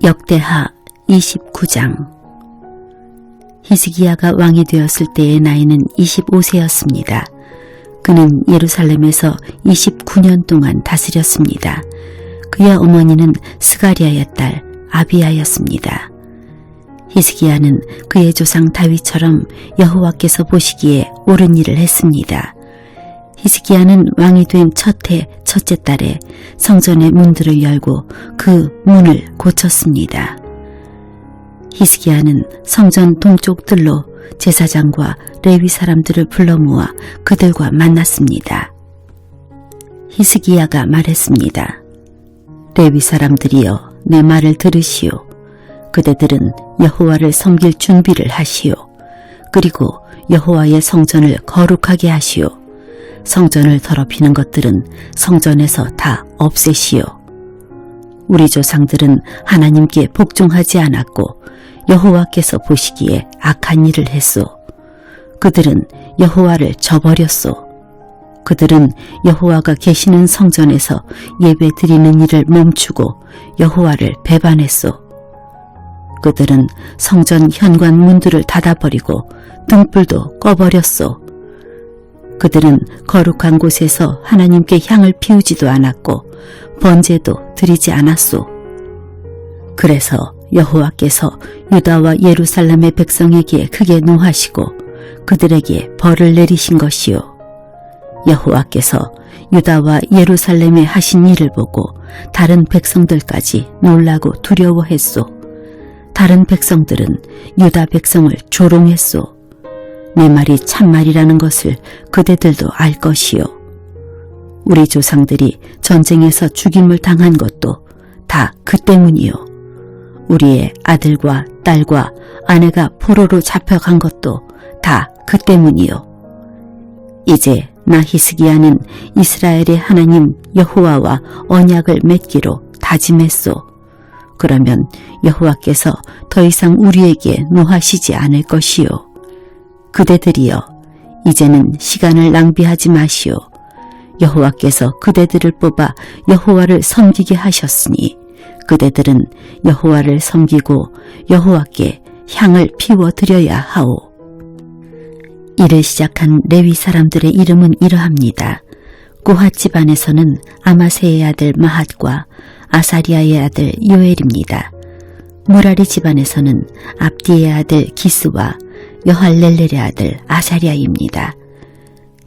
역대하 29장. 히스기야가 왕이 되었을 때의 나이는 25세였습니다. 그는 예루살렘에서 29년 동안 다스렸습니다. 그의 어머니는 스가랴의 딸 아비야였습니다. 히스기야는 그의 조상 다윗처럼 여호와께서 보시기에 옳은 일을 했습니다. 히스기야는 왕이 된 첫해 첫째 달에 성전의 문들을 열고 그 문을 고쳤습니다. 히스기야는 성전 동쪽 뜰로 제사장과 레위 사람들을 불러 모아 그들과 만났습니다. 히스기야가 말했습니다. 레위 사람들이여, 내 말을 들으시오. 그대들은 여호와를 섬길 준비를 하시오. 그리고 여호와의 성전을 거룩하게 하시오. 성전을 더럽히는 것들은 성전에서 다 없애시오. 우리 조상들은 하나님께 복종하지 않았고 여호와께서 보시기에 악한 일을 했소. 그들은 여호와를 저버렸소. 그들은 여호와가 계시는 성전에서 예배 드리는 일을 멈추고 여호와를 배반했소. 그들은 성전 현관 문들을 닫아버리고 등불도 꺼버렸소. 그들은 거룩한 곳에서 하나님께 향을 피우지도 않았고 번제도 드리지 않았소. 그래서 여호와께서 유다와 예루살렘의 백성에게 크게 노하시고 그들에게 벌을 내리신 것이요. 여호와께서 유다와 예루살렘에 하신 일을 보고 다른 백성들까지 놀라고 두려워했소. 다른 백성들은 유다 백성을 조롱했소. 내 말이 참말이라는 것을 그대들도 알 것이요. 우리 조상들이 전쟁에서 죽임을 당한 것도 다 그 때문이요. 우리의 아들과 딸과 아내가 포로로 잡혀간 것도 다 그 때문이요. 이제 나 히스기야는 이스라엘의 하나님 여호와와 언약을 맺기로 다짐했소. 그러면 여호와께서 더 이상 우리에게 노하시지 않을 것이요. 그대들이여, 이제는 시간을 낭비하지 마시오. 여호와께서 그대들을 뽑아 여호와를 섬기게 하셨으니 그대들은 여호와를 섬기고 여호와께 향을 피워드려야 하오. 이를 시작한 레위 사람들의 이름은 이러합니다. 고핫 집안에서는 아마세의 아들 마핫과 아사리아의 아들 요엘입니다. 무라리 집안에서는 압디의 아들 기스와 여할렐렐의 아들 아사리아입니다.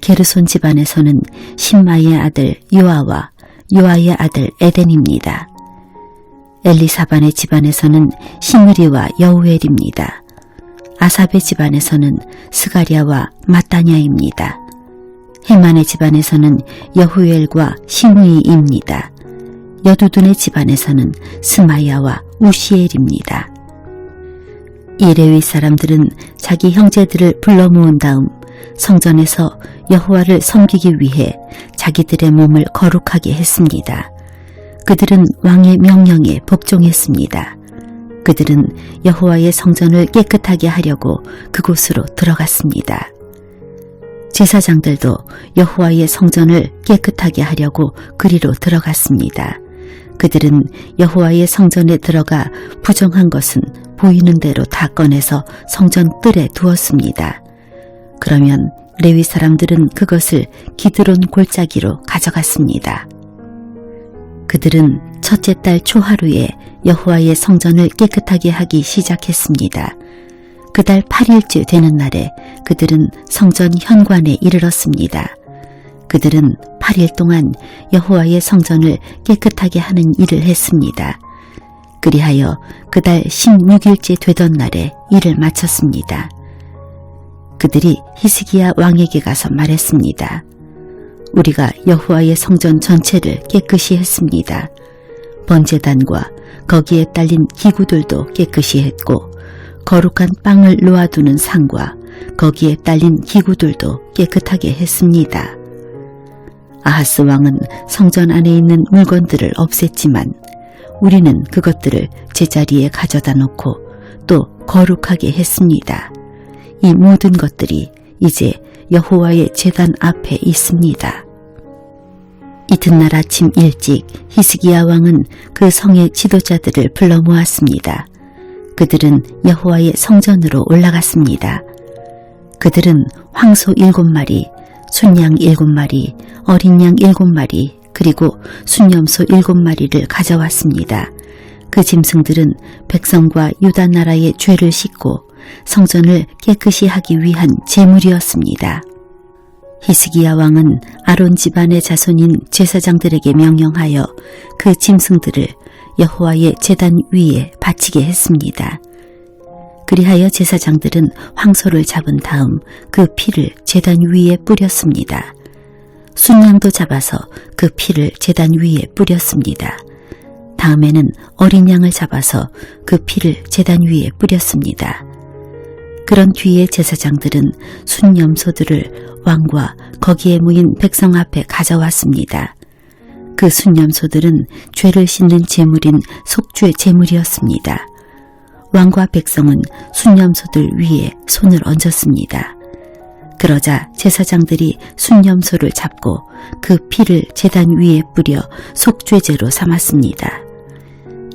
게르손 집안에서는 신마의 아들 요아와 요아의 아들 에덴입니다. 엘리사반의 집안에서는 시므리와 여우엘입니다. 아삽의 집안에서는 스가랴와 마따냐입니다. 헤만의 집안에서는 여후엘과 시므이입니다. 여두둔의 집안에서는 스마야와 우시엘입니다. 이 레위 사람들은 자기 형제들을 불러 모은 다음 성전에서 여호와를 섬기기 위해 자기들의 몸을 거룩하게 했습니다. 그들은 왕의 명령에 복종했습니다. 그들은 여호와의 성전을 깨끗하게 하려고 그곳으로 들어갔습니다. 제사장들도 여호와의 성전을 깨끗하게 하려고 그리로 들어갔습니다. 그들은 여호와의 성전에 들어가 부정한 것은 보이는 대로 다 꺼내서 성전 뜰에 두었습니다. 그러면 레위 사람들은 그것을 기드론 골짜기로 가져갔습니다. 그들은 첫째 달 초하루에 여호와의 성전을 깨끗하게 하기 시작했습니다. 그달 8일째 되는 날에 그들은 성전 현관에 이르렀습니다. 그들은 8일 동안 여호와의 성전을 깨끗하게 하는 일을 했습니다. 그리하여 그달 16일째 되던 날에 일을 마쳤습니다. 그들이 히스기야 왕에게 가서 말했습니다. 우리가 여호와의 성전 전체를 깨끗이 했습니다. 번제단과 거기에 딸린 기구들도 깨끗이 했고 거룩한 빵을 놓아두는 상과 거기에 딸린 기구들도 깨끗하게 했습니다. 아하스 왕은 성전 안에 있는 물건들을 없앴지만 우리는 그것들을 제자리에 가져다 놓고 또 거룩하게 했습니다. 이 모든 것들이 이제 여호와의 제단 앞에 있습니다. 이튿날 아침 일찍 히스기야 왕은 그 성의 지도자들을 불러 모았습니다. 그들은 여호와의 성전으로 올라갔습니다. 그들은 황소 7마리, 순양 7마리, 어린 양 7마리, 그리고 순염소 7마리를 가져왔습니다. 그 짐승들은 백성과 유다 나라의 죄를 씻고 성전을 깨끗이 하기 위한 제물이었습니다. 히스기야 왕은 아론 집안의 자손인 제사장들에게 명령하여 그 짐승들을 여호와의 제단 위에 바치게 했습니다. 그리하여 제사장들은 황소를 잡은 다음 그 피를 제단 위에 뿌렸습니다. 순양도 잡아서 그 피를 제단 위에 뿌렸습니다. 다음에는 어린 양을 잡아서 그 피를 제단 위에 뿌렸습니다. 그런 뒤에 제사장들은 순염소들을 왕과 거기에 모인 백성 앞에 가져왔습니다. 그 순염소들은 죄를 씻는 제물인 속죄 제물이었습니다. 왕과 백성은 순염소들 위에 손을 얹었습니다. 그러자 제사장들이 순염소를 잡고 그 피를 제단 위에 뿌려 속죄제로 삼았습니다.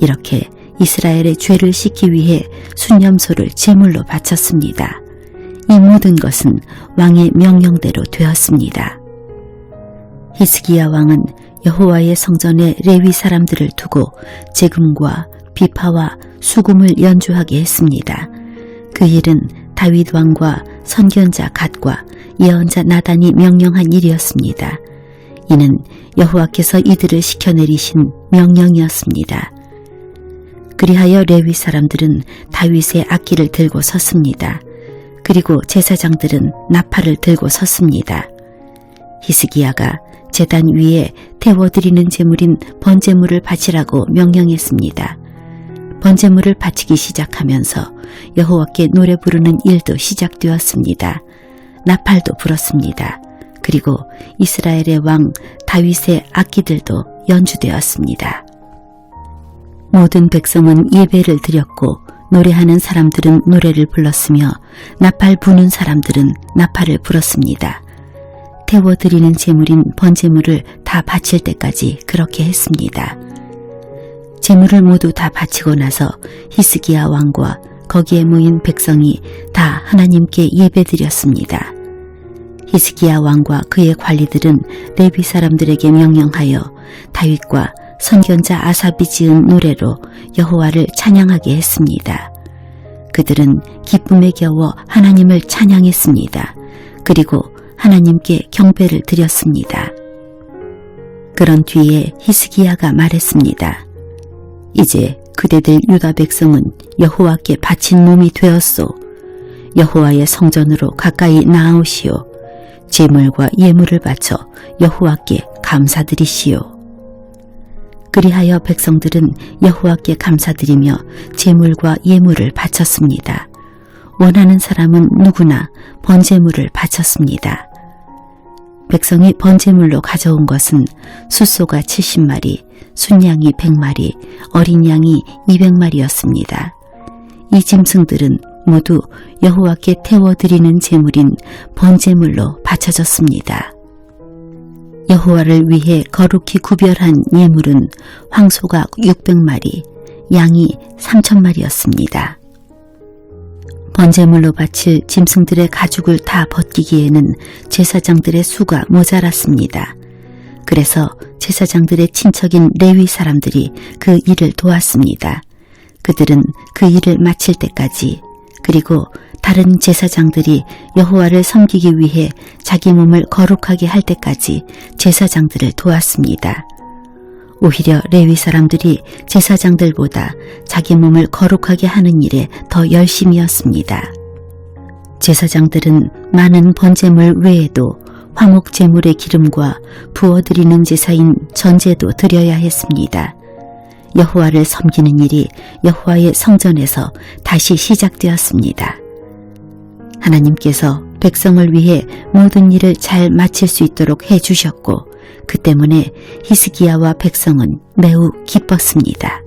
이렇게 이스라엘의 죄를 씻기 위해 순염소를 제물로 바쳤습니다. 이 모든 것은 왕의 명령대로 되었습니다. 히스기야 왕은 여호와의 성전에 레위 사람들을 두고 제금과 비파와 수금을 연주하게 했습니다. 그 일은 다윗 왕과 선견자 갓과 예언자 나단이 명령한 일이었습니다. 이는 여호와께서 이들을 시켜내리신 명령이었습니다. 그리하여 레위 사람들은 다윗의 악기를 들고 섰습니다. 그리고 제사장들은 나팔을 들고 섰습니다. 히스기야가 제단 위에 태워드리는 제물인 번제물을 바치라고 명령했습니다. 번제물을 바치기 시작하면서 여호와께 노래 부르는 일도 시작되었습니다. 나팔도 불었습니다. 그리고 이스라엘의 왕 다윗의 악기들도 연주되었습니다. 모든 백성은 예배를 드렸고 노래하는 사람들은 노래를 불렀으며 나팔 부는 사람들은 나팔을 불었습니다. 태워드리는 제물인 번제물을 다 바칠 때까지 그렇게 했습니다. 제물을 모두 다 바치고 나서 히스기야 왕과 거기에 모인 백성이 다 하나님께 예배드렸습니다. 히스기야 왕과 그의 관리들은 레위 사람들에게 명령하여 다윗과 선견자 아삽이 지은 노래로 여호와를 찬양하게 했습니다. 그들은 기쁨에 겨워 하나님을 찬양했습니다. 그리고 하나님께 경배를 드렸습니다. 그런 뒤에 히스기야가 말했습니다. 이제 그대들 유다 백성은 여호와께 바친 몸이 되었소. 여호와의 성전으로 가까이 나아오시오. 제물과 예물을 바쳐 여호와께 감사드리시오. 그리하여 백성들은 여호와께 감사드리며 제물과 예물을 바쳤습니다. 원하는 사람은 누구나 번제물을 바쳤습니다. 백성이 번제물로 가져온 것은 숫소가 70마리, 순양이 100마리, 어린 양이 200마리였습니다. 이 짐승들은 모두 여호와께 태워드리는 제물인 번제물로 바쳐졌습니다. 여호와를 위해 거룩히 구별한 예물은 황소가 600마리, 양이 3000마리였습니다. 번제물로 바칠 짐승들의 가죽을 다 벗기기에는 제사장들의 수가 모자랐습니다. 그래서 제사장들의 친척인 레위 사람들이 그 일을 도왔습니다. 그들은 그 일을 마칠 때까지, 그리고 다른 제사장들이 여호와를 섬기기 위해 자기 몸을 거룩하게 할 때까지 제사장들을 도왔습니다. 오히려 레위 사람들이 제사장들보다 자기 몸을 거룩하게 하는 일에 더 열심이었습니다. 제사장들은 많은 번제물 외에도 화목 제물의 기름과 부어드리는 제사인 전제도 드려야 했습니다. 여호와를 섬기는 일이 여호와의 성전에서 다시 시작되었습니다. 하나님께서 백성을 위해 모든 일을 잘 마칠 수 있도록 해주셨고 그 때문에 히스기야와 백성은 매우 기뻤습니다.